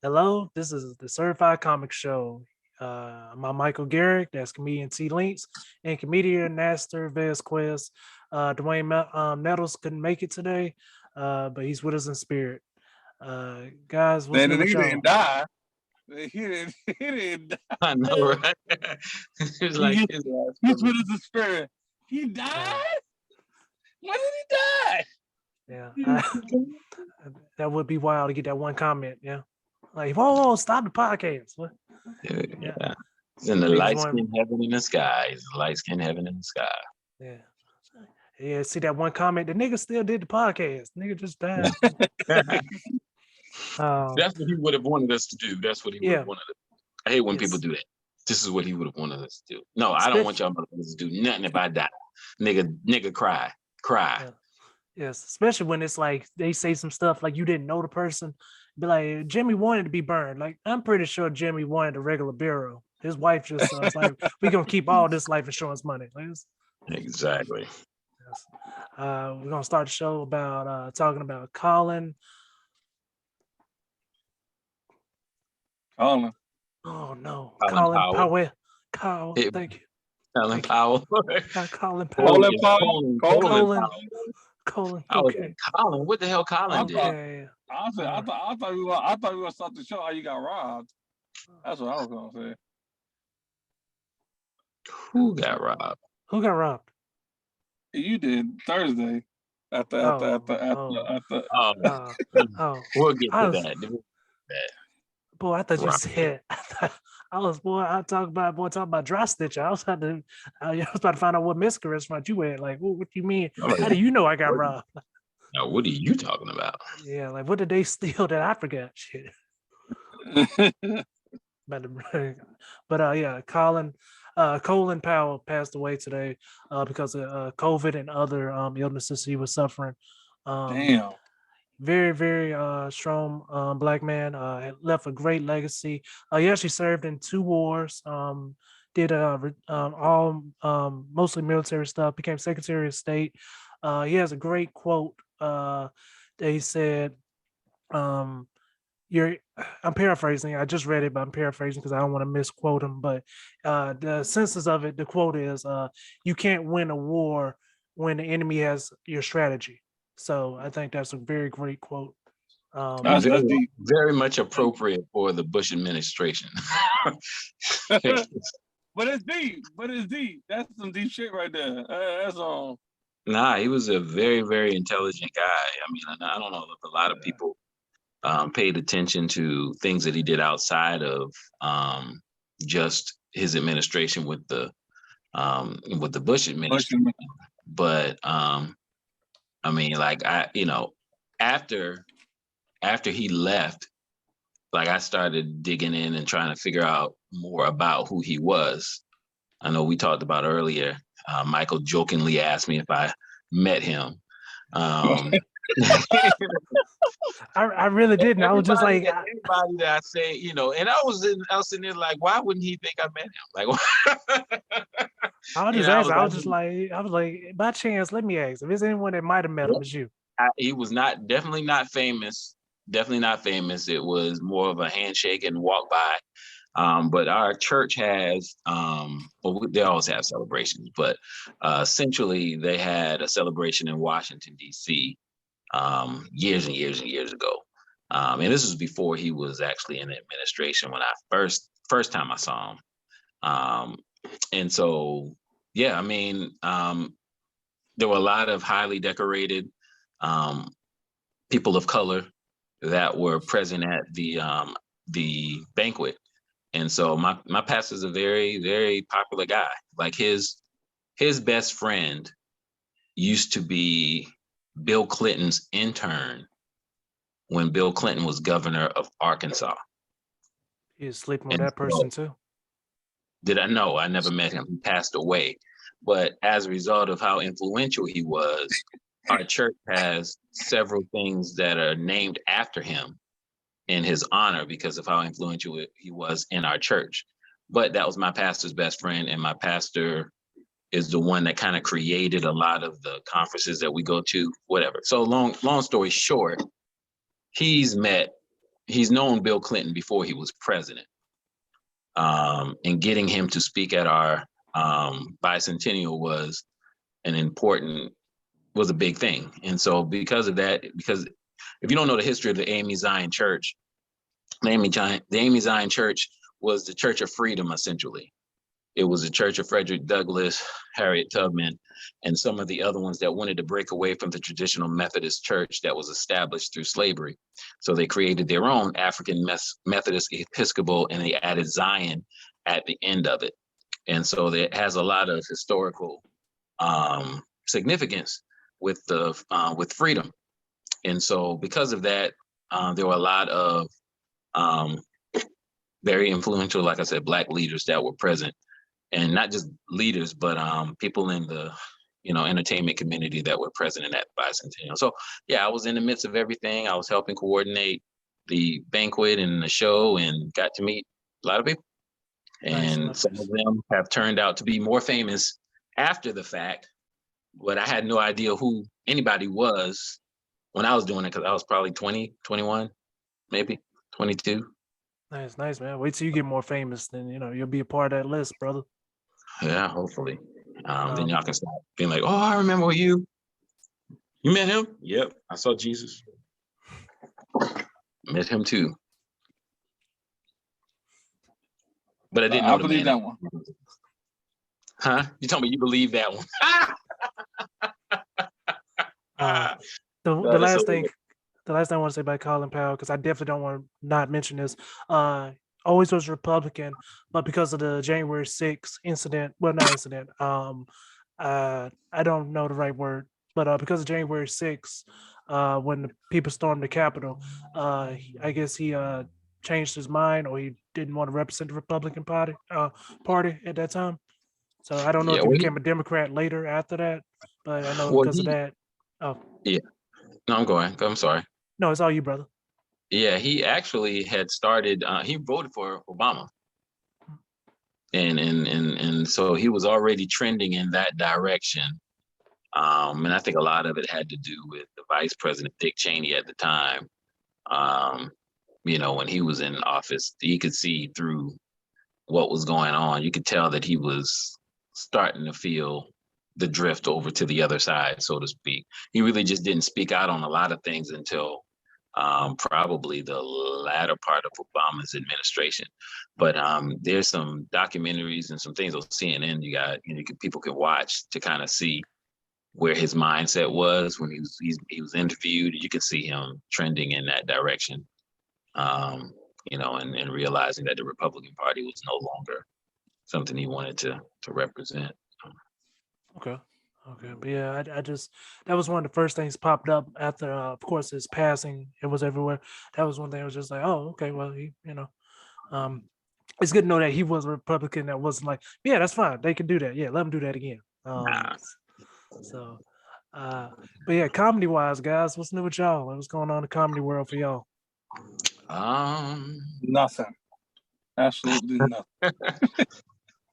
Hello, this is the Certified Comic Show. I'm Michael Garrick, that's comedian Tlinks, and comedian Nasser Vasquez. Nettles couldn't make it today, but he's with us in spirit. Guys, what's Man, the good with nigga didn't y'all? die. He didn't die. I know, right? It's like He, his last he's couple. with his spirit. He died? When did he die? Yeah, that would be wild to get that one comment. Yeah, like, whoa, stop the podcast. What? Yeah, Yeah. In the niggas light want, skin heaven in the sky. It's the light skin heaven in the sky. yeah. Yeah, see that one comment. The nigga still did the podcast. Nigga just died. That's what he would have wanted us to do. That's what he would have Yeah, wanted us. I hate when people yes. do that. This is what he would have wanted us to do. No, I don't want Especially, y'all motherfuckers to do nothing if I die. Nigga cry. Cry. yeah, yes, especially when it's like they say some stuff like you didn't know the person. Be like, Jimmy wanted to be burned. Like, I'm pretty sure Jimmy wanted a regular burial. His wife just was like, we gonna keep all this life insurance money. Like, Exactly. yes. We're gonna start the show about talking about Colin. Colin. Oh no, Colin Colin Powell. Powell. Kyle, Hey, thank you. Colin Thank you. Powell. Colin Oh, Powell. Colin yeah, Powell. Colin Colin. Powell. Colin. I was like, Okay. Colin, what the hell Colin I did? thought Okay. I thought we were gonna start the show how you got robbed. That's what I was gonna say. Who got robbed? Who got robbed? You did Thursday after Oh, oh, Oh, oh. we'll get I to was, that. boy, I thought you Right. said, I talk about dry stitch. I was about to find out what Miska restaurant you at. Like, what do you mean? I'm like, How do you know I got what, robbed? now, what are you talking about? Yeah, like, what did they steal that I forgot? Shit. But, yeah, Colin Powell passed away today because of COVID and other illnesses he was suffering. Damn. Very, very strong black man. Left a great legacy. He actually served in 2 wars. Did all mostly military stuff. Became Secretary of State. He has a great quote that he said. Um, you're I'm paraphrasing. I just read it, but I'm paraphrasing because I don't want to misquote him. But the senses of it, the quote is, "You can't win a war when the enemy has your strategy." So I think that's a very great quote. That's Very, deep. very much appropriate for the Bush administration. But it's deep. That's some deep shit right there. That's all. Nah, he was a very, very intelligent guy. I mean, I don't know if a lot of people paid attention to things that he did outside of just his administration with the Bush administration. But I mean, like after he left, like I started digging in and trying to figure out more about who he was. I know we talked about earlier. Michael jokingly asked me if I met him. I really didn't. I was just like, Everybody that I say, and I was sitting there like, why wouldn't he think I met him? Like, I was just asking. I was like, by chance, let me ask. If there's anyone that might have met him, it's you. he was definitely not famous. Definitely not famous. It was more of a handshake and walk by. But our church has, they always have celebrations, but essentially they had a celebration in Washington, D.C. Years and years and years ago. And this was before he was actually in administration when I first time I saw him. And so, yeah, I mean, there were a lot of highly decorated people of color that were present at the banquet. And so my pastor's a very, very popular guy. Like his best friend used to be Bill Clinton's intern when Bill Clinton was governor of Arkansas. You was sleeping with that person too? Did I know? I never met him. He passed away. But as a result of how influential he was, our church has several things that are named after him in his honor because of how influential he was in our church. But that was my pastor's best friend, and my pastor is the one that kind of created a lot of the conferences that we go to, whatever. So long story short, he's met he's known Bill Clinton before he was president. And getting him to speak at our bicentennial was a big thing. And so because of that, because if you don't know the history of the AME Zion Church, the AME Zion Church was the Church of Freedom, essentially. It was the Church of Frederick Douglass, Harriet Tubman, and some of the other ones that wanted to break away from the traditional Methodist church that was established through slavery. So they created their own African Methodist Episcopal, and they added Zion at the end of it. And so it has a lot of historical significance with freedom. And so because of that, there were a lot of very influential, like I said, Black leaders that were present, and not just leaders, but people in the entertainment community that were present in that bicentennial. So yeah, I was in the midst of everything. I was helping coordinate the banquet and the show, and got to meet a lot of people. And Nice. some of them have turned out to be more famous after the fact, but I had no idea who anybody was when I was doing it, because I was probably 20, 21, maybe 22. Nice, man. Wait till you get more famous, then you'll be a part of that list, brother. Yeah, hopefully. Then y'all can stop being like, oh, I remember you. You met him? Yep, I saw Jesus. Met him too. But I didn't know I believe that one. Huh? You told me you believe that one. The last thing I want to say about Colin Powell, because I definitely don't want to not mention this. Always was Republican, but because of the January 6th incident, well, not incident, I don't know the right word, but because of January 6th, when the people stormed the Capitol, I guess he changed his mind, or he didn't want to represent the Republican party at that time. So I don't know if he became a Democrat later after that, but I know because of that. Oh, yeah. No, I'm sorry. No, it's all you, brother. Yeah, he actually had started. He voted for Obama, and so he was already trending in that direction. And I think a lot of it had to do with the Vice President Dick Cheney at the time. When he was in office, he could see through what was going on. You could tell that he was starting to feel the drift over to the other side, so to speak. He really just didn't speak out on a lot of things until probably the latter part of Obama's administration. But there's some documentaries and some things on CNN people can watch to kind of see where his mindset was when he was interviewed. You could see him trending in that direction, and realizing that the Republican Party was no longer something he wanted to represent. Okay. But yeah, I just, that was one of the first things popped up after, of course, his passing. It was everywhere. That was one thing I was just like, oh, okay, well, it's good to know that he was a Republican. That wasn't like, yeah, that's fine. They can do that. Yeah, let them do that again. But yeah, comedy wise, guys, what's new with y'all? What's going on in the comedy world for y'all? Nothing. Absolutely nothing.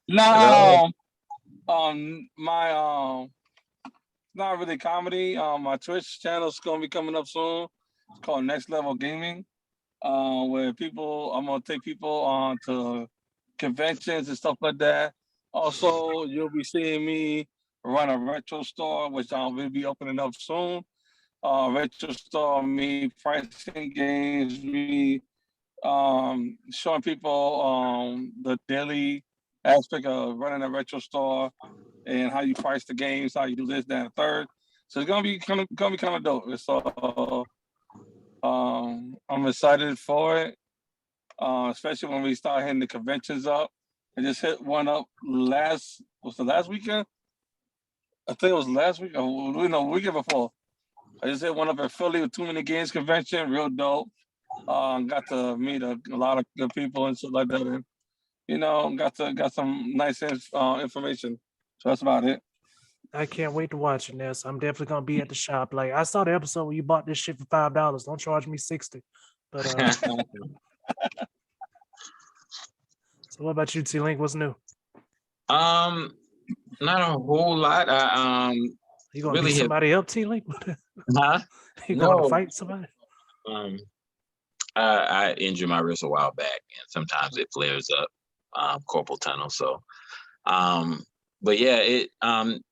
No. My not really comedy. My Twitch channel is gonna be coming up soon. It's called Next Level Gaming, where I'm gonna take people on to conventions and stuff like that. Also, you'll be seeing me run a retro store, which I will be opening up soon. Retro store, me pricing games, me showing people the daily aspect of running a retro store and how you price the games, how you do this, that, and third. So it's gonna be kind of dope. So I'm excited for it, especially when we start hitting the conventions up. I just hit one up last weekend? I think it was last week. Weekend before. I just hit one up at Philly with Too Many Games convention, real dope. Got to meet a lot of good people and stuff like that. And, got some nice information. So that's about it. I can't wait to watch it, Ness. I'm definitely gonna be at the shop. Like, I saw the episode where you bought this shit for $5. Don't charge me $60. But so what about you, T-Link? What's new? Not a whole lot. You gonna beat somebody up, T-Link? Huh? You gonna fight somebody? I injured my wrist a while back, and sometimes it flares up, carpal tunnel. So, but yeah, it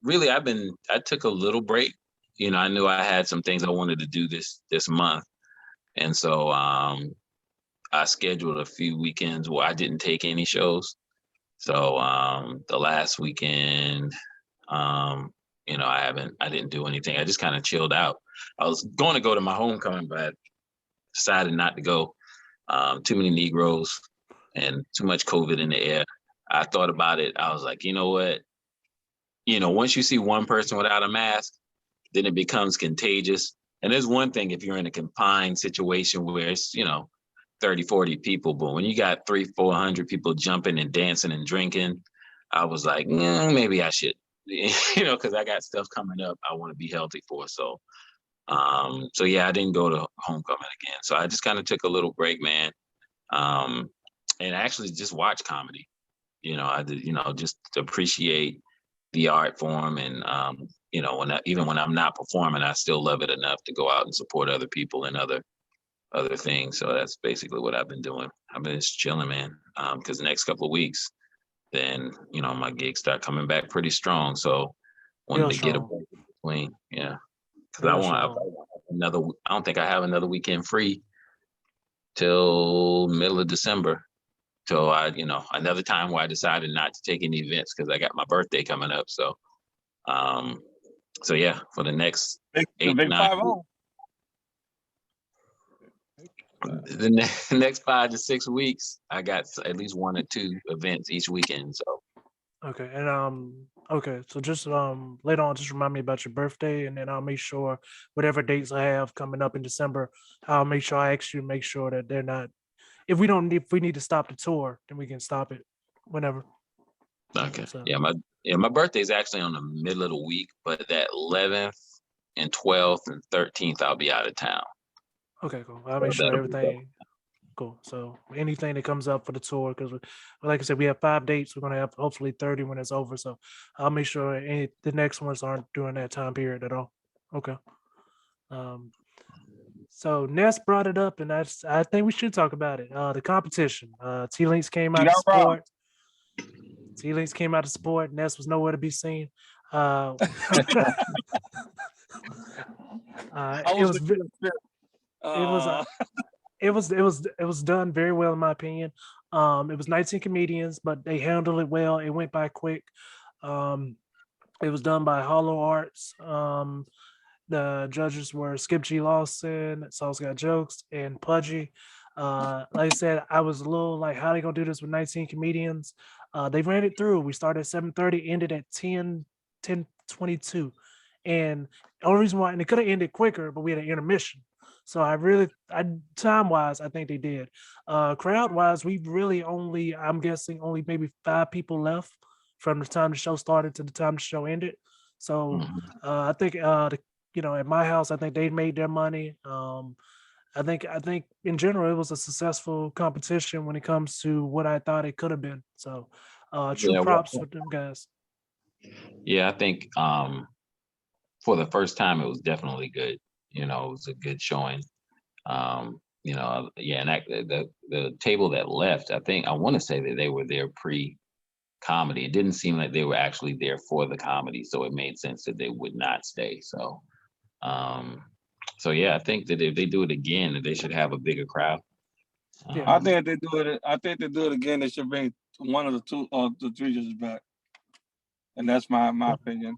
really I took a little break. You know, I knew I had some things I wanted to do this month, and so I scheduled a few weekends where I didn't take any shows. So the last weekend, you know, I didn't do anything. I just kind of chilled out. I was going to go to my homecoming, but I decided not to go. Too many Negroes and too much COVID in the air. I thought about it. I was like, you know what? You know, once you see one person without a mask, then it becomes contagious. And there's one thing if you're in a confined situation where it's, you know, 30, 40 people, but when you got 300-400 people jumping and dancing and drinking, I was like, maybe I should, you know, because I got stuff coming up I want to be healthy for. So, so yeah, I didn't go to homecoming again. So I just kind of took a little break, man. And actually just watch comedy. You know, I did, you know, just to appreciate the art form and you know, even when I'm not performing, I still love it enough to go out and support other people and other things. So that's basically what I've been doing. I've been just chilling, man. Because the next couple of weeks, then you know my gigs start coming back pretty strong. So wanted Real to get a strong. break in between, yeah. Because Real I strong. want another. I don't think I have another weekend free till middle of December. So you know, another time where I decided not to take any events because I got my birthday coming up. Um, so yeah, for the next The 8 to big 9 5 0. the next 5 to 6 weeks, I got at least 1 or 2 events each weekend. So Okay, and okay, so just later on, just remind me about your birthday, and then I'll make sure whatever dates I have coming up in December, I'll make sure I actually make sure that they're not. If we need to stop the tour, then we can stop it whenever. okay, So my birthday is actually on the middle of the week, but that 11th and 12th and 13th, I'll be out of town. okay, cool. I'll So make sure that'll be everything cool. So anything that comes up for the tour, because like I said, we have 5 dates. We're gonna have hopefully 30 when it's over. So I'll make sure the next ones aren't during that time period at all. Okay. Um, so Ness brought it up, and I think we should talk about it. The competition. T-Links came You out got to robbed. support. T-Links came out to support. Ness was nowhere to be seen. I It was was the ve- killer fit. it was Uh, it was done very well in my opinion. It was 19 comedians, but they handled it well. It went by quick. Um, it was done by Hollow Arts. The judges were Skip G. Lawson, Sauce Got Jokes, and Pudgy. Like I said, I was a little like, how they gonna do this with 19 comedians? They ran it through. We started at 7:30, ended at 10:22. And the only reason why, and it could have ended quicker, but we had an intermission. So time wise, I think they did. Crowd wise, we really only, I'm guessing, only maybe 5 people left from the time the show started to the time the show ended. So Mhm. I think at my house, I think they made their money. I think in general it was a successful competition when it comes to what I thought it could have been. So true Yeah, props well, with them guys. yeah, I think for the first time it was definitely good. You know, it was a good showing. You know, yeah, and the table that left, I want to say that they were there pre-comedy. It didn't seem like they were actually there for the comedy, so it made sense that they would not stay. Um, so yeah, I think that if they do it again, that they should have a bigger crowd. Yeah. I Um, think if they do it. I think they do it again. They should bring one of the two or the three judges back, and that's my opinion.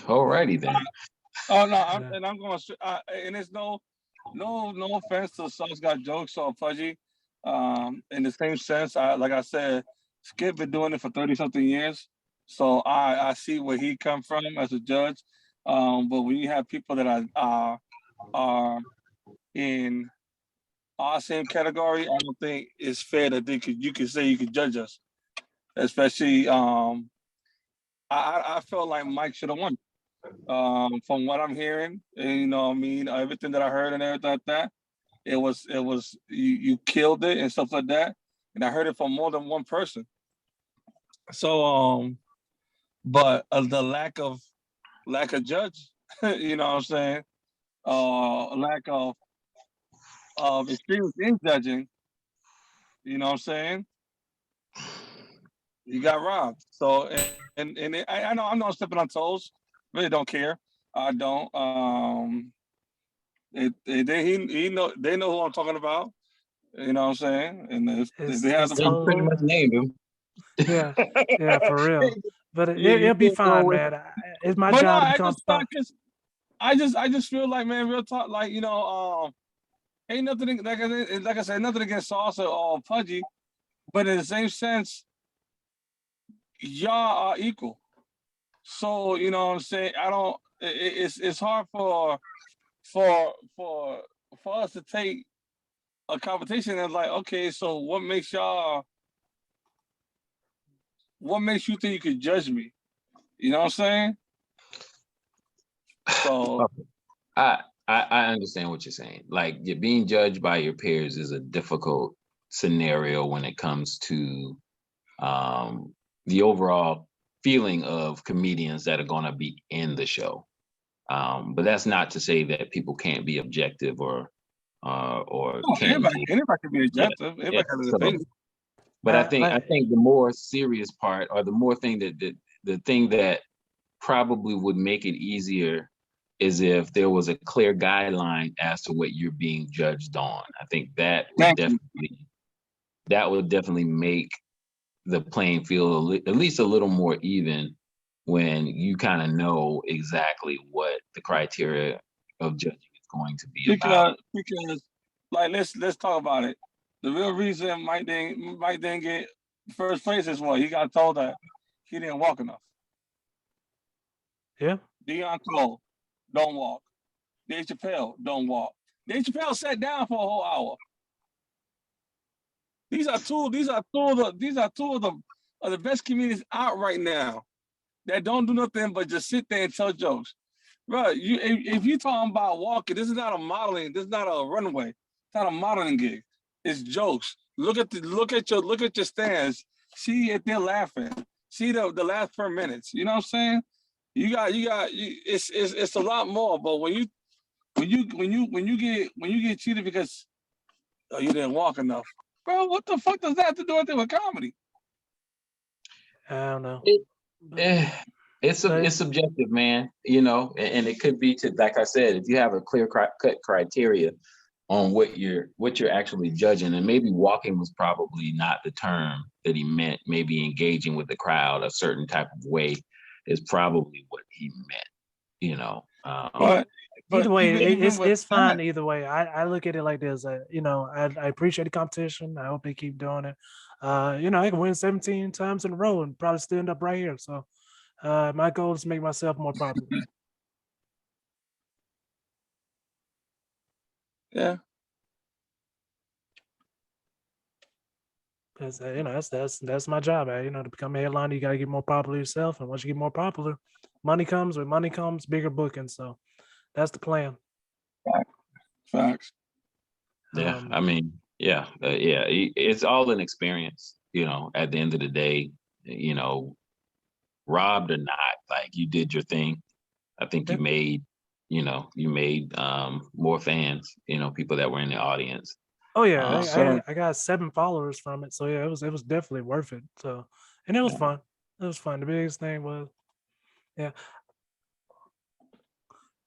alrighty then. Oh no, Yeah. I'm going to, and it's no offense to Sauce Got Jokes or Fudgy. In the same sense, like I said, Skip been doing it for 30 something years, so I see where he come from as a judge. But when you have people that are in our same category, I don't think it's fair that you could say you could judge us. Especially, I felt like Mike should have won. From what I'm hearing, and, you know, what I mean, everything that I heard and everything like that, it was you killed it and stuff like that, and I heard it from more than one person. So, but the lack of judge, you know what I'm saying? Lack of of experience in judging, you know what I'm saying? You got robbed. So I know I'm not stepping on toes. Really don't care. I don't. He know they know who I'm talking about. You know what I'm saying? And if they have It's the Yeah, you pretty totally much named him. yeah, yeah, for real. But You it'll be can't go fine, with. man. It's my but no, job to I become just thought because I just feel like, man, real talk, like, ain't nothing like I said, nothing against Salsa or Pudgy, but in the same sense, y'all are equal. So you know what I'm saying. I don't. It's hard for for for us to take a competition that's like, okay, so what makes you think you could judge me? You know what I'm saying? So I, I understand what you're saying. Like being judged by your peers is a difficult scenario when it comes to the overall feeling of comedians that are going to be in the show. But that's not to say that people can't be objective or no, can't be. anybody can be Yeah, objective. yeah. Everybody has an So, opinion. but I like think the more serious part, or the more thing the thing that probably would make it easier is if there was a clear guideline as to what you're being judged on. I think Thank you. that would definitely make the playing field at least a little more even when you kind of know exactly what the criteria of judging is going to be about. Because like let's talk about it. The real reason Mike didn't get first place is what he got told that he didn't walk enough. yeah, Deion Cole, don't walk. Dave Chappelle, don't walk. Dave Chappelle sat down for a whole hour. These are two of the best comedians out right now that don't do nothing but just sit there and tell jokes. Bro, if you talking about walking, this is not a modeling, this is not a runway. It's not a modeling gig. It's jokes. Look at your stands. See if they're laughing. See the last 4 minutes. You know what I'm saying? It's a lot more. But when you get cheated because you didn't walk enough, bro, what the fuck does that have to do with comedy? I don't know. It, But, eh, but it's subjective, man. You know, and it could be to, like I said, if you have a clear cut criteria on what you're actually judging, and maybe walking was probably not the term that he meant. Maybe engaging with the crowd a certain type of way is probably what he meant. You know, But either way, even with it's that, fine either way. I look at it like this. I appreciate the competition. I hope they keep doing it. I can win 17 times in a row and probably still end up right here. So my goal is to make myself more popular. yeah, Because that's my job. To become a headliner, you got to get more popular yourself, and once you get more popular, money comes. With money comes bigger bookings. So that's the plan. facts. yeah. Um, I mean, yeah. It's all an experience. You know, at the end of the day, you know, robbed or not, like you did your thing. I think yeah. you made more fans, people that were in the audience. Oh yeah, Yes, Um, sir. I got 7 followers from it. So yeah, it was definitely worth it. So and it was yeah. fun. It was fun. The biggest thing was yeah.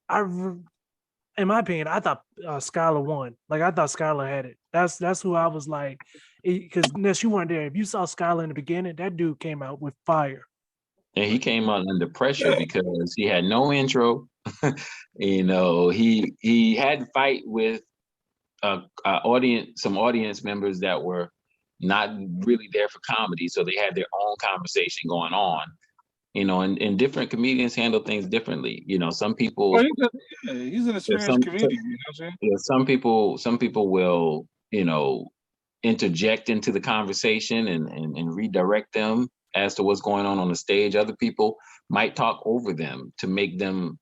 I in my opinion, I thought Skyla won. Like I thought Skyla had it. That's who I was like, because Ness, you weren't there. If you saw Skyla in the beginning, that dude came out with fire. And he came out under pressure because he had no intro. He had to fight with some audience members that were not really there for comedy, so they had their own conversation going on. And different comedians handle things differently. Some Well, people, he's an there's experienced some, comedian. You know what I'm saying? yeah, some people will, interject into the conversation and redirect them as to what's going on the stage. Other people might talk over them to make them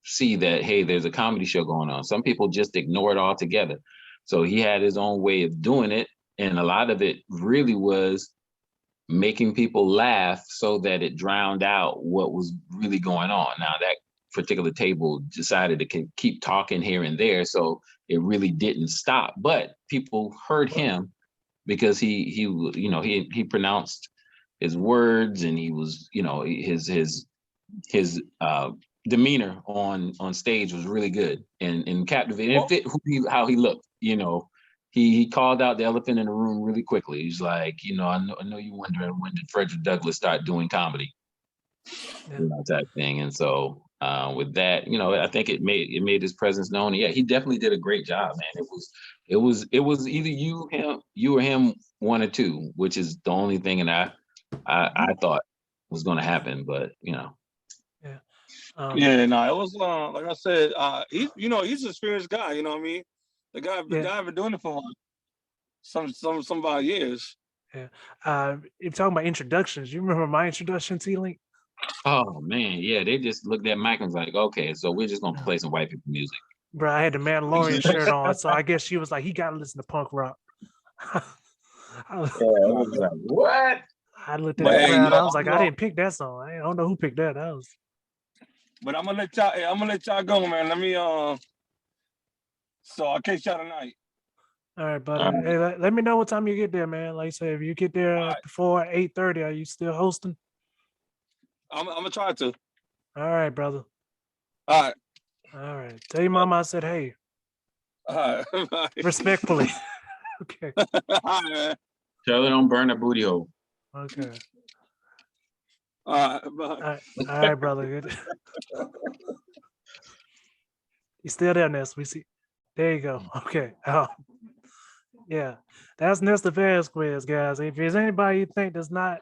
see that, hey, there's a comedy show going on. Some people just ignore it altogether. So he had his own way of doing it. And a lot of it really was making people laugh so that it drowned out what was really going on. Now, that particular table decided to keep talking here and there, so it really didn't stop. But people heard him because he pronounced his words, and he was, his demeanor on stage was really good and captivating. It fit how he looked. He called out the elephant in the room really quickly. He's like, I know you're wondering, when did Frederick Douglass start doing comedy, type thing. And so with that, I think it made his presence known. Yeah, he definitely did a great job, man. It was either you or him, one or two, which is the only thing that I thought was going to happen. But Yeah. Yeah, no, it was like I said, he's an experienced guy, you know what I mean? The guy been doing it for some about years. Yeah. You're talking about introductions. You remember my introduction, T-Link? Oh man, yeah, they just looked at Mike and was like, okay, so we're just gonna play some white people music. Bro, I had the Mandalorian shirt on, so I guess she was like, he got to listen to punk rock. I was like, what? I looked at the crowd. I was like, I didn't pick that song. I don't know who picked that. But I'm gonna let y'all go, man. Let me so I'll catch y'all tonight. All right, buddy. Hey, let me know what time you get there, man. Like I said, if you get there before 8:30, are you still hosting? I'm gonna try to. All right, brother. All right. Tell your mama I said hey. All right. Respectfully. Okay. All right, man. Tell her don't burn a booty hole. Okay. All right, bye. All right, brother. You still there, Ness? We see. There you go. Okay. Yeah, that's Nesta Vasquez, guys. If there's anybody you think that's not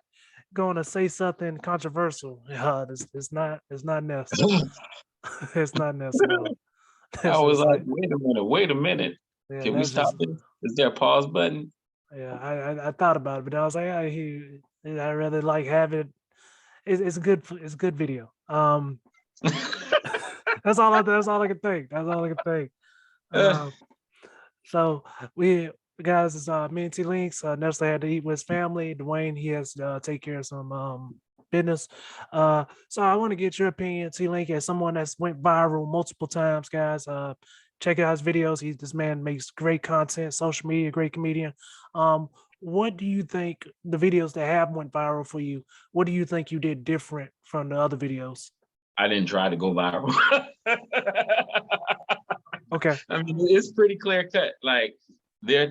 going to say something controversial, it's not Nesta. It's not Nesta. No. I was like, wait a minute. Yeah, can we stop this? Is there a pause button? Yeah, I thought about it, but I was like, I rather like have it. It's a good video. That's all I can think. That's all I can think. So we guys, it's me and Tlinks. Nestor had to eat with his family. Dwayne, he has to take care of some business. So I want to get your opinion, T-Link, as someone that's went viral multiple times, guys. Check out his videos. This man makes great content, social media, great comedian. What do you think the videos that have went viral for you? What do you think you did different from the other videos? I didn't try to go viral. Okay. I mean, it's pretty clear cut. Like there are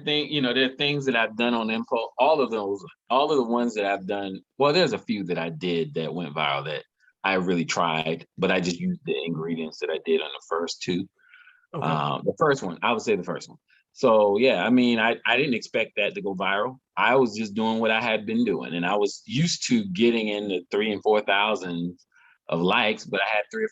things that I've done on info. All of the ones that I've done. Well, there's a few that I did that went viral that I really tried, but I just used the ingredients that I did on the first two. Okay. The first one, I would say the first one. So yeah, I mean, I didn't expect that to go viral. I was just doing what I had been doing, and I was used to getting in the 3,000 and 4,000 of likes, but I had 3,000 or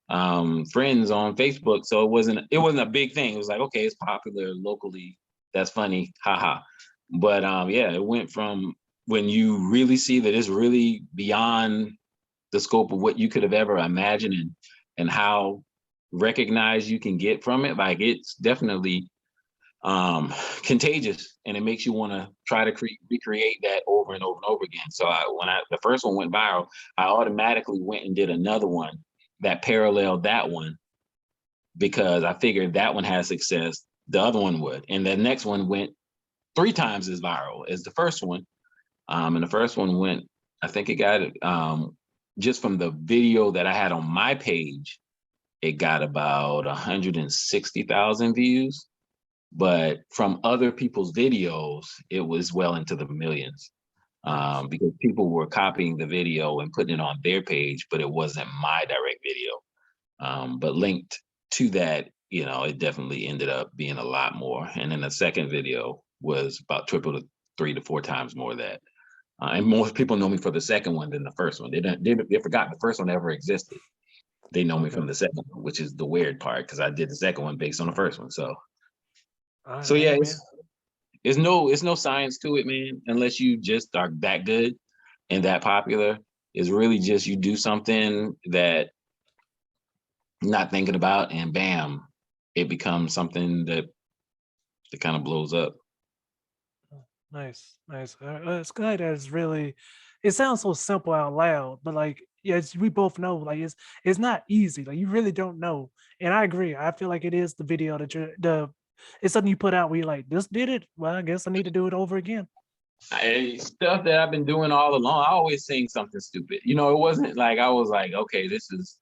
4,000, friends on Facebook. So it wasn't a big thing. It was like, okay, it's popular locally. That's funny. Haha. But yeah, it went from when you really see that it's really beyond the scope of what you could have ever imagined and how recognized you can get from it. Like it's definitely contagious, and it makes you want to try to recreate that over and over and over again. So when the first one went viral, I automatically went and did another one that paralleled that one because I figured that one had success, the other one would. And the next one went 3 times as viral as the first one. And the first one went, I think it got just from the video that I had on my page, it got about 160,000 views. But from other people's videos, it was well into the millions because people were copying the video and putting it on their page, but it wasn't my direct video. But linked to that, it definitely ended up being a lot more. And then the second video was about triple to 3 to 4 times more of that. And most people know me for the second one than the first one. They forgot the first one ever existed. They know me from the second one, which is the weird part because I did the second one based on the first one. So yeah, it's no science to it, man, unless you just are that good and that popular. It's really just you do something that you're not thinking about and bam, it becomes something that kind of blows up. Nice. It's good. It's really, it sounds so simple out loud, but like yes, we both know like it's not easy. Like you really don't know. And I agree. I feel like it is the video that it's something you put out where you're like, this did it. Well, I guess I need to do it over again. Stuff that I've been doing all along. I always saying something stupid. You know, it wasn't like I was like, okay, this is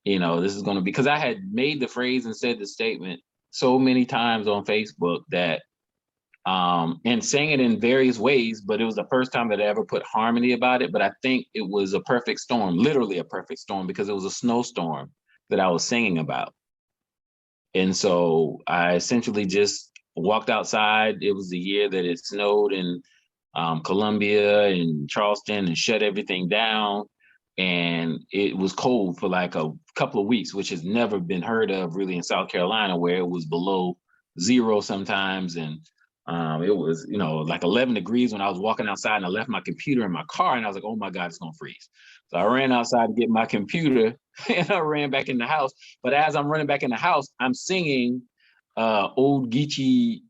going to be, because I had made the phrase and said the statement so many times on Facebook that and saying it in various ways, but it was the first time that I ever put harmony about it. But I think it was a perfect storm, literally a perfect storm, because it was a snowstorm that I was singing about. And so I essentially just walked outside. It was the year that it snowed in Columbia and Charleston and shut everything down. And it was cold for like a couple of weeks, which has never been heard of really in South Carolina, where it was below zero sometimes. And it was, like 11 degrees when I was walking outside, and I left my computer in my car, and I was like, oh my God, it's going to freeze. So I ran outside to get my computer and I ran back in the house. But as I'm running back in the house, I'm singing Old Geechee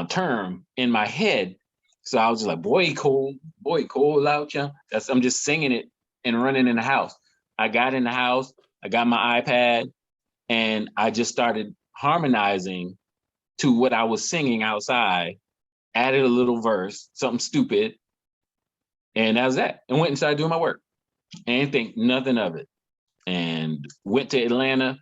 term in my head. So I was just like, boy, cold out, yeah. I'm just singing it and running in the house. I got in the house, I got my iPad, and I just started harmonizing to what I was singing outside, added a little verse, something stupid, and that was that. And went and started doing my work. And didn't think nothing of it. And went to Atlanta,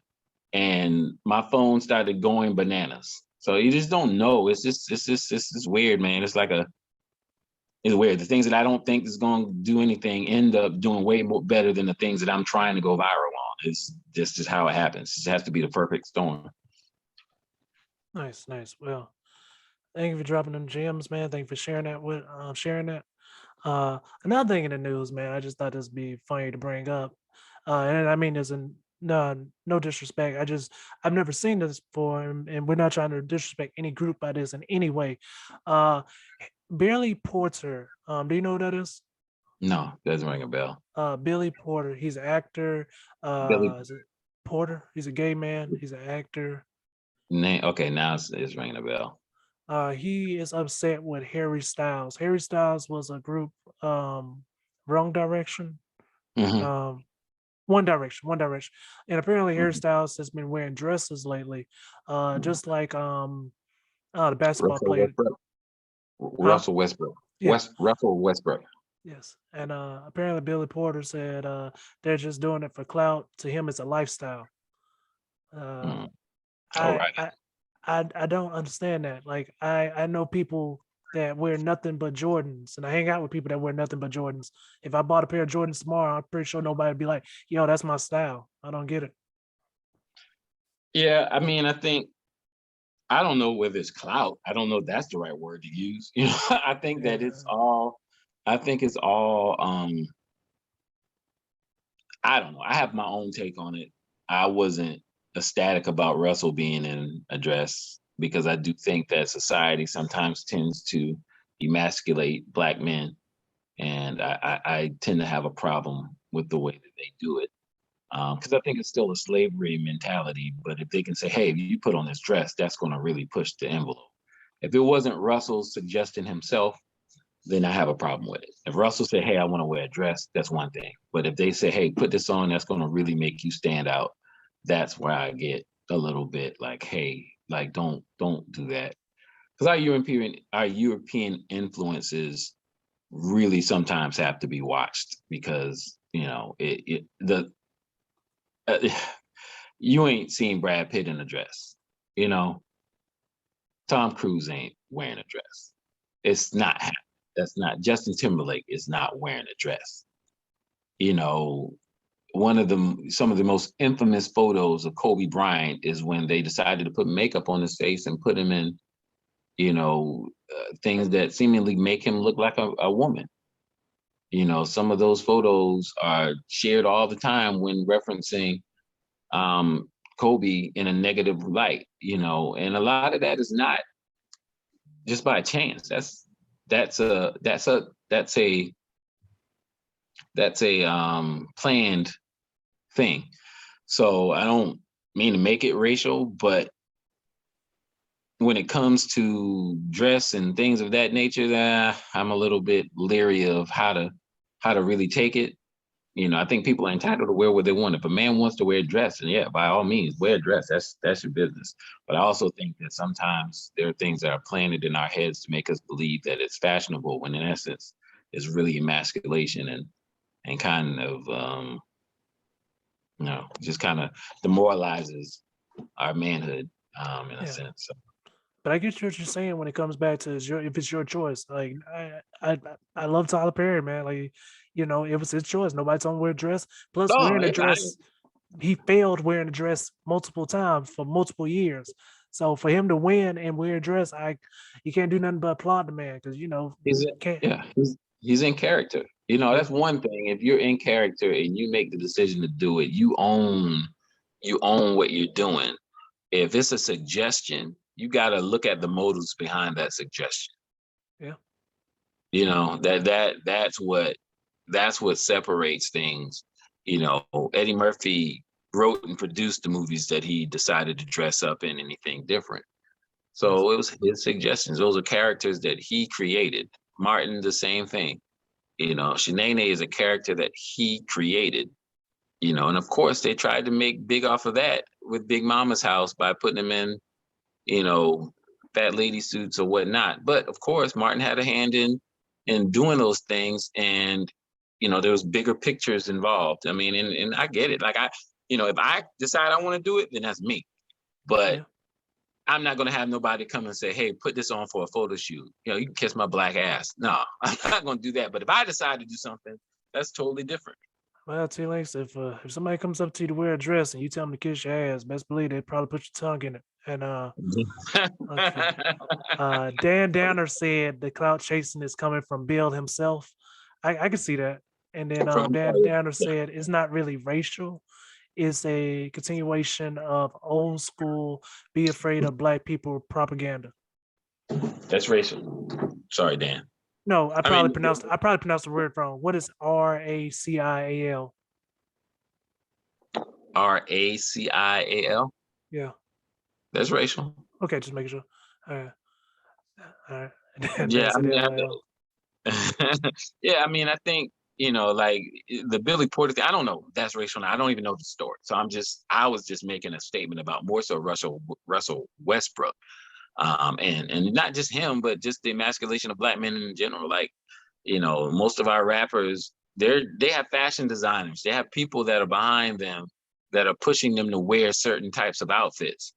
and my phone started going bananas. So you just don't know. It's just weird, man. It's weird. The things that I don't think is going to do anything end up doing way more better than the things that I'm trying to go viral on. It's just how it happens. It has to be the perfect storm. Nice. Well, thank you for dropping them gems, man. Thank you for sharing that. Another thing in the news, man, I just thought this would be funny to bring up. And I mean, no disrespect. I've never seen this before, and we're not trying to disrespect any group by this in any way. Uh, Billy Porter. Do you know who that is? No, doesn't ring a bell. Billy Porter. He's an actor. Billy Is it Porter? He's a gay man. He's an actor. name. Okay, now it's ringing a bell. He is upset with Harry Styles. Harry Styles was a group, Wrong Direction. Mm-hmm. One Direction, and apparently Harry Styles has been wearing dresses lately, just like the basketball Russell player, Westbrook. huh? Russell Westbrook. Yeah, Russell Westbrook. yes, and apparently Billy Porter said they're just doing it for clout. To him, it's a lifestyle. Uh, Mm. All I, right. I I don't understand that. Like I know people that wear nothing but Jordans, and I hang out with people that wear nothing but Jordans. If I bought a pair of Jordans tomorrow, I'm pretty sure nobody would be like, "Yo, that's my style." I don't get it. Yeah, I mean, I don't know whether it's clout. I don't know if that's the right word to use. I think that Yeah. it's all. I think it's all. I don't know. I have my own take on it. I wasn't ecstatic about Russell being in a dress, because I do think that society sometimes tends to emasculate Black men, and I tend to have a problem with the way that they do it, because I think it's still a slavery mentality. But if they can say, "Hey, if you put on this dress, that's going to really push the envelope." If it wasn't Russell suggesting himself, then I have a problem with it. If Russell said, "Hey, I want to wear a dress," that's one thing. But if they say, "Hey, put this on, that's going to really make you stand out," that's where I get a little bit like, "Hey, like don't do that." Because our European influences really sometimes have to be watched, because uh, you ain't seen Brad Pitt in a dress, you know. Tom Cruise ain't wearing a dress. It's not happening. That's not Justin Timberlake is not wearing a dress. You know, some of the most infamous photos of Kobe Bryant is when they decided to put makeup on his face and put him in, things that seemingly make him look like a woman. Some of those photos are shared all the time when referencing Kobe in a negative light, and a lot of that is not just by chance. That's a planned thing. So I don't mean to make it racial, but when it comes to dress and things of that nature, I'm a little bit leery of how to really take it. I think people are entitled to wear what they want. If a man wants to wear a dress, and yeah, by all means, wear a dress. That's your business. But I also think that sometimes there are things that are planted in our heads to make us believe that it's fashionable, when in essence, it's really emasculation and kind of just kind of demoralizes our manhood in a Yeah. sense. So, But I get what you're saying when it comes back to if it's your choice. Like I love Tyler Perry, man. Like, it was his choice. Nobody told him to wear a dress. Plus, oh, wearing a dress, he failed wearing a dress multiple times for multiple years. So for him to win and wear a dress, you can't do nothing but applaud the man because he's can't. yeah, he's in character. Yeah, That's one thing. If you're in character and you make the decision to do it, you own what you're doing. If it's a suggestion, you got to look at the motives behind that suggestion. yeah, That's what separates things. Eddie Murphy wrote and produced the movies that he decided to dress up in anything different. yes, So it was his suggestions. Those are characters that he created. Martin, the same thing. Shanae is a character that he created. And of course they tried to make big off of that with Big Mama's house by putting him in, you know, fat lady suits or whatnot. But of course, Martin had a hand in doing those things, and there was bigger pictures involved. I mean, and I get it. Like if I decide I want to do it, then that's me. But yeah. I'm not gonna have nobody come and say, "Hey, put this on for a photo shoot." You can kiss my black ass. No, I'm not gonna do that. But if I decide to do something, that's totally different. Well, T-Links, if somebody comes up to you to wear a dress and you tell them to kiss your ass, best believe they probably put your tongue in it. And okay. Dan Downer said the clout chasing is coming from Bill himself. I can see that. And then From Dan Downer said it's not really racial. It's a continuation of old school be afraid of black people propaganda. that's racial. Sorry, Dan. No, I mean, I probably pronounced the word wrong. What is RACIAL? RACIAL. Yeah. That's racial. Okay, just making sure. All right. All right. Dan Yeah, I said mean, LL. yeah, I mean, I think like the Billy Porter thing. I don't know. If that's racial. I don't even know the story. So I was just making a statement about more so Russell Westbrook, and not just him, but just the emasculation of black men in general. Like, most of our rappers, they have fashion designers. They have people that are behind them that are pushing them to wear certain types of outfits.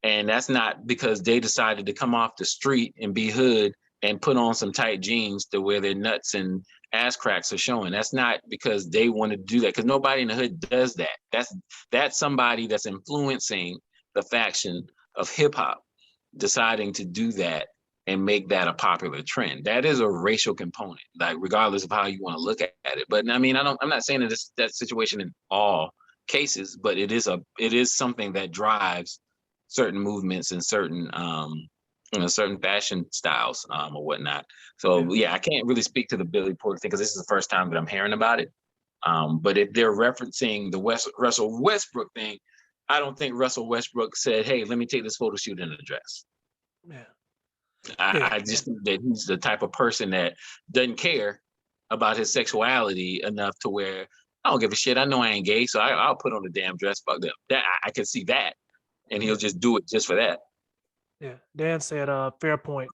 And that's not because they decided to come off the street and be hood and put on some tight jeans to where their nuts and ass cracks are showing. That's not because they want to do that, because nobody in the hood does that. That's somebody that's influencing the faction of hip hop deciding to do that and make that a popular trend. That is a racial component, like regardless of how you want to look at it. But I mean, I'm not saying that it's that situation in all cases, but it is something that drives certain movements and certain fashion styles or whatnot. So Yeah. yeah, I can't really speak to the Billy Porter thing because this is the first time that I'm hearing about it. But if they're referencing the Russell Westbrook thing, I don't think Russell Westbrook said, "Hey, let me take this photo shoot in a dress." Yeah. Yeah. I just think that he's the type of person that doesn't care about his sexuality enough to where I don't give a shit. I know I ain't gay, so I'll put on a damn dress. Fuck them. That I can see that, and he'll Yeah. just do it just for that. Yeah. Dan said, fair point.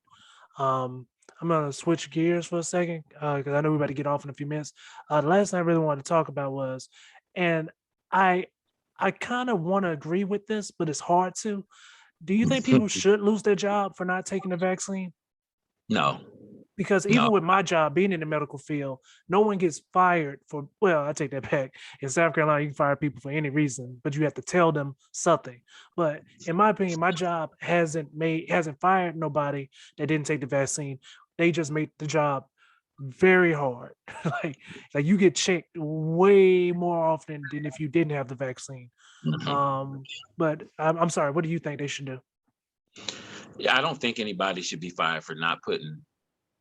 I'm gonna switch gears for a second because I know we're about to get off in a few minutes. The last thing I really wanted to talk about was, and I I kind of want to agree with this, but it's hard to. Do you think people should lose their job for not taking the vaccine? No, Because no. even with my job being in the medical field, no one gets fired for, well, I take that back. In South Carolina, you can fire people for any reason, but you have to tell them something. But in my opinion, my job hasn't fired nobody that didn't take the vaccine. They just made the job very hard. like like you get checked way more often than if you didn't have the vaccine. Mhm. Um, but I'm sorry, what do you think they should do? Yeah, I don't think anybody should be fired for not putting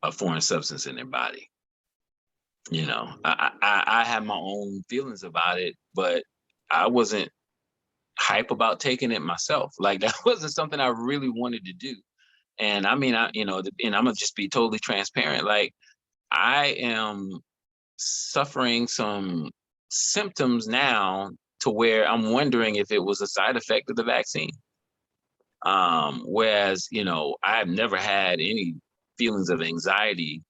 a foreign substance in their body. I have my own feelings about it, but I wasn't hype about taking it myself. Like that wasn't something I really wanted to do. And I mean, and I'm gonna just be totally transparent. Like I am suffering some symptoms now to where I'm wondering if it was a side effect of the vaccine. Whereas, I've never had any feelings of anxiety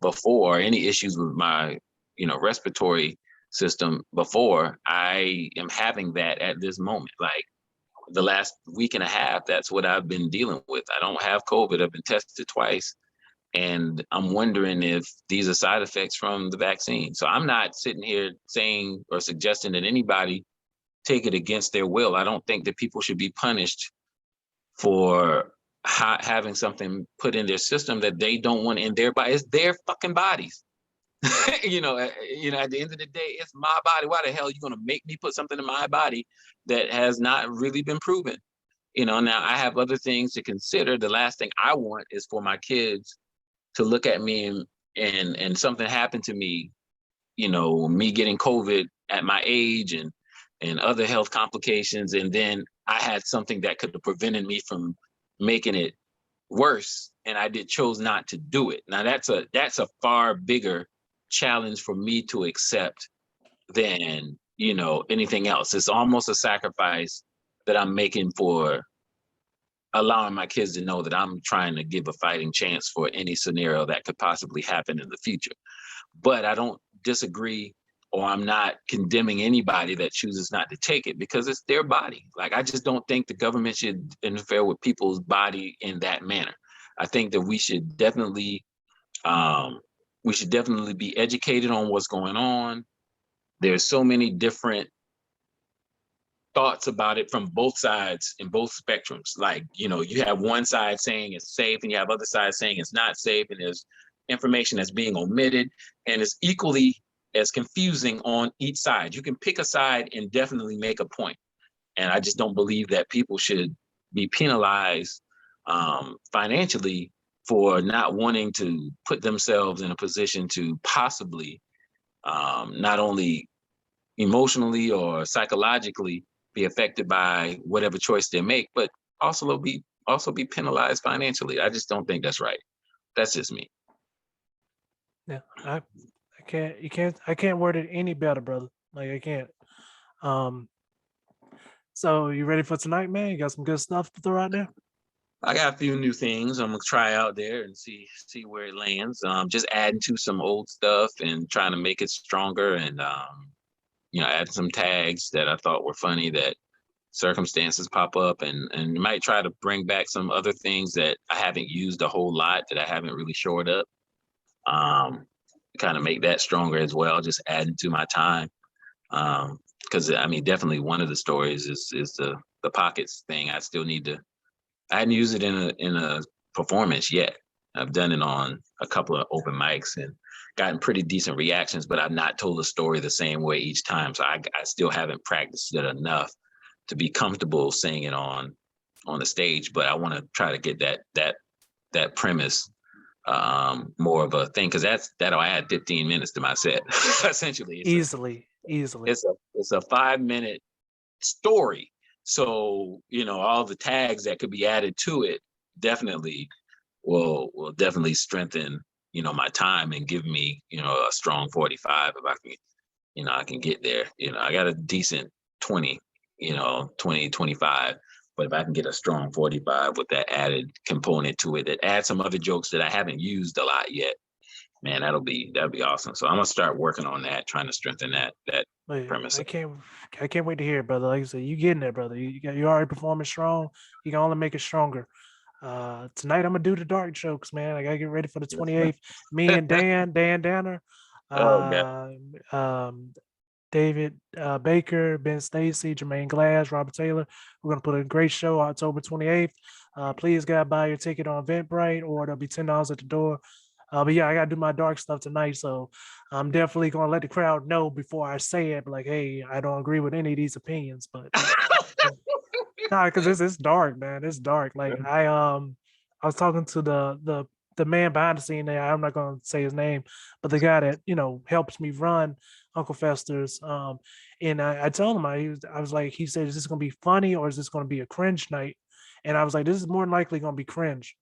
before, any issues with my, respiratory system before. I am having that at this moment. Like the last week and a half, that's what I've been dealing with. I don't have COVID. I've been tested twice. And I'm wondering if these are side effects from the vaccine. So I'm not sitting here saying or suggesting that anybody take it against their will. I don't think that people should be punished for having something put in their system that they don't want in their body. It's their fucking bodies. At the end of the day, it's my body. Why the hell are you going to make me put something in my body that has not really been proven? Now I have other things to consider. The last thing I want is for my kids to look at me and something happened to me, me getting COVID at my age and other health complications. And then I had something that could have prevented me from making it worse. And I chose not to do it. Now that's a far bigger challenge for me to accept than, anything else. It's almost a sacrifice that I'm making for allowing my kids to know that I'm trying to give a fighting chance for any scenario that could possibly happen in the future. But I don't disagree, or I'm not condemning anybody that chooses not to take it, because it's their body. Like, I just don't think the government should interfere with people's body in that manner. I think that we should definitely be educated on what's going on. There's so many different thoughts about it from both sides in both spectrums. Like, you have one side saying it's safe and you have other sides saying it's not safe, and there's information that's being omitted, and it's equally as confusing on each side. You can pick a side and definitely make a point. And I just don't believe that people should be penalized financially for not wanting to put themselves in a position to possibly not only emotionally or psychologically be affected by whatever choice they make, but also be penalized financially. I just don't think that's right. That's just me. Yeah, I can't word it any better, brother. Like, I can't. So you ready for tonight, man? You got some good stuff to throw out there? I got a few new things I'm gonna try out there and see where it lands. Just adding to some old stuff and trying to make it stronger, and add some tags that I thought were funny that circumstances pop up, and might try to bring back some other things that I haven't used a whole lot, that I haven't really shored up. Kind of make that stronger as well, just adding to my time. Because definitely one of the stories is the pockets thing. I hadn't used it in a performance yet. I've done it on a couple of open mics and gotten pretty decent reactions, but I've not told the story the same way each time. So I still haven't practiced it enough to be comfortable saying it on the stage. But I want to try to get that premise more of a thing, because that'll add 15 minutes to my set. Essentially, Easily. It's a 5-minute story. So, all the tags that could be added to it definitely will definitely strengthen, my time and give me, a strong 45 if I can, I can get there. I got a decent 20, 25. But if I can get a strong 45 with that added component to it, that adds some other jokes that I haven't used a lot yet, man, that'll be awesome. So I'm gonna start working on that, trying to strengthen that premise. I can't wait to hear it, brother. Like I said, you getting there, brother. You already performing strong. You can only make it stronger. Tonight I'm gonna do the dark jokes, man. I gotta get ready for the 28th. Me and Dan Danner, Oh, God. David Baker, Ben Stacy, Jermaine Glass, Robert Taylor. We're gonna put a great show October 28th. Please, God, buy your ticket on Eventbrite, or there'll be $10 at the door. But yeah, I gotta do my dark stuff tonight, so I'm definitely gonna let the crowd know before I say it. Like, hey, I don't agree with any of these opinions, but nah, because it's dark, man. It's dark. Like, I was talking to the man behind the scene there. I'm not gonna say his name, but the guy that helps me run Uncle Fester's. And I told him I was like, he said, is this gonna be funny or is this gonna be a cringe night? And I was like, this is more than likely gonna be cringe.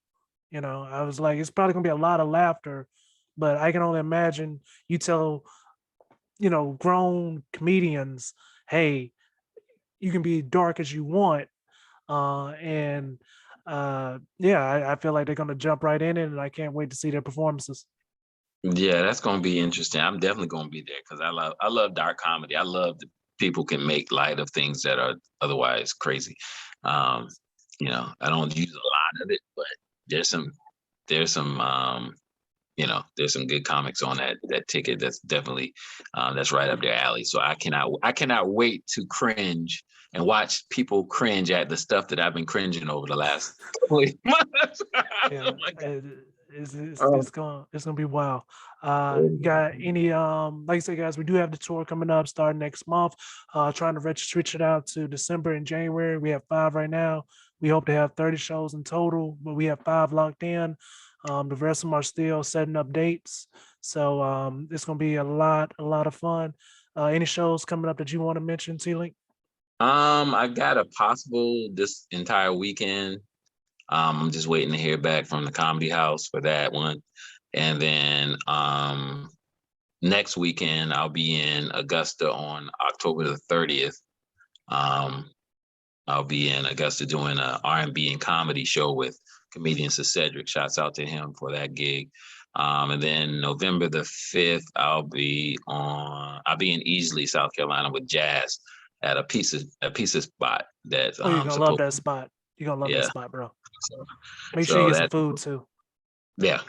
I was like, it's probably gonna be a lot of laughter, but I can only imagine you tell grown comedians, hey, you can be dark as you want. And yeah, I feel like they're gonna jump right in it, and I can't wait to see their performances. Yeah, that's gonna be interesting. I'm definitely gonna be there because I love dark comedy. I love that people can make light of things that are otherwise crazy. Um, I don't use a lot of it, but there's some there's some good comics on that ticket. That's definitely that's right up their alley. So I cannot wait to cringe and watch people cringe at the stuff that I've been cringing over the last couple of months. Oh Yeah, my God. it's gonna be wild. Got any like I said, guys, we do have the tour coming up starting next month. Trying to switch it out to December and January. We have 5 right now. We hope to have 30 shows in total, but we have 5 locked in. The rest of them are still setting up dates. So it's gonna be a lot of fun. Any shows coming up that you want to mention, T-Link? I got a possible this entire weekend. I'm just waiting to hear back from the Comedy House for that one. And then next weekend I'll be in Augusta on October the 30th. Um, I'll be in Augusta doing a R&B and comedy show with comedian Sir Cedric. Shouts out to him for that gig. And then November the 5th, I'll be in Easley, South Carolina with Jazz at a pizza spot that's Oh, you're gonna love supposed that spot. You're gonna love that yeah. spot, bro. So, Make sure you so get some that food too.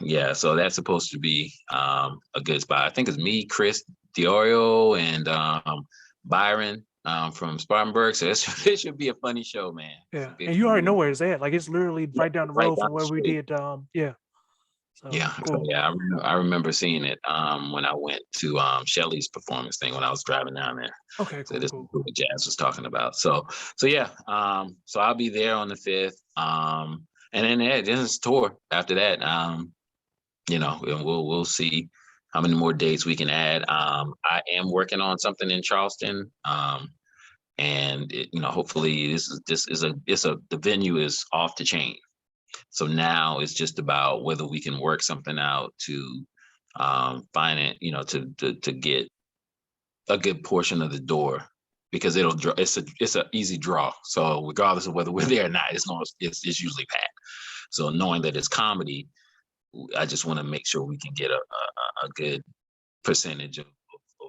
yeah. So that's supposed to be a good spot. I think it's me, Chris Diorio, and Byron from Spartanburg. So it should be a funny show, man. It's a Yeah, good and you already know comedian. where it's at. Like it's literally Yeah, right down the right road down from the where we street. did. Yeah. So Yeah, so cool. yeah, I remember seeing it when I went to Shelly's performance thing when I was driving down there. Okay, So cool, this is cool, what cool. Jazz was talking about. So yeah, so I'll be there on the 5th. And then yeah, this tour after that. And we'll see how many more dates we can add. I am working on something in Charleston. And hopefully the venue is off the chain. So now it's just about whether we can work something out to find it, to get a good portion of the door because it'll draw. It's a easy draw. So regardless of whether we're there or not, it's usually packed. So knowing that it's comedy, I just want to make sure we can get a good percentage of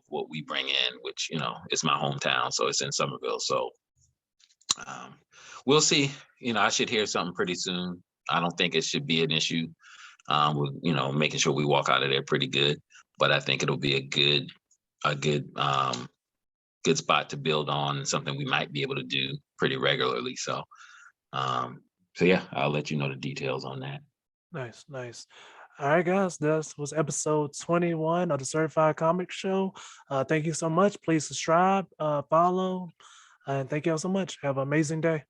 what we bring in, which it's my hometown, so it's in Somerville. So um, we'll see. I should hear something pretty soon. I don't think it should be an issue with making sure we walk out of there pretty good. But I think it'll be a good spot to build on and something we might be able to do pretty regularly. So yeah, I'll let you know the details on that. Nice, nice. All right, guys, this was episode 21 of the Certified Comic Show. Thank you so much. Please subscribe, follow, and thank you all so much. Have an amazing day.